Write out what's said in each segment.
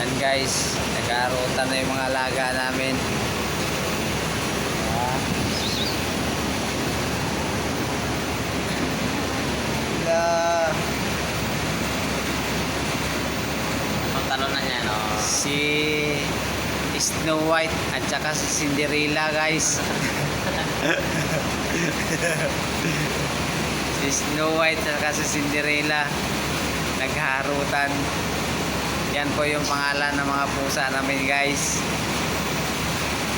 Yan guys, nagkarotan na yung mga alaga namin. Ang talon na niya, no? Si Snow White at saka si Cinderella guys. Si Snow White at saka si Cinderella nagharutan. Yan po yung pangalan ng mga pusa namin guys.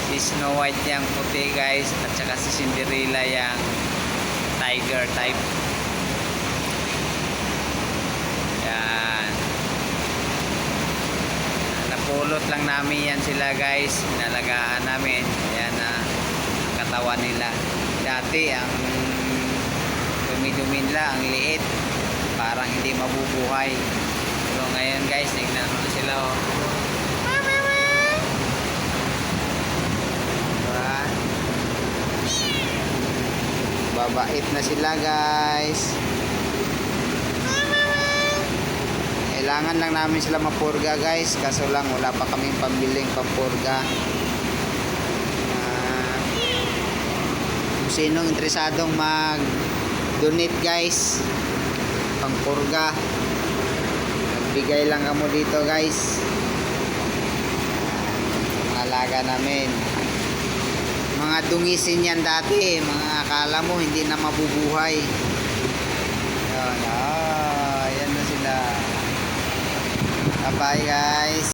Si Snow White yang puti guys, at saka si Cinderella yang tiger type. Yan. Napulot lang namin yan sila guys. Inalagaan namin. Ayan na ang katawan nila. Dati ang dumi-dumi nila, ang liit. Parang hindi mabubuhay. So ngayon guys, tignan mo sila oh. Diba? Babait na sila guys. Kailangan lang namin sila mapurga guys, kaso lang wala pa kaming pambiling pampurga. Kung sinong interesadong mag donate guys pampurga, magbigay lang kamo dito guys. Mga alaga namin, mga dungisin yan dati, mga akala mo hindi na mabubuhay. Yan, yan na sila. Bye guys.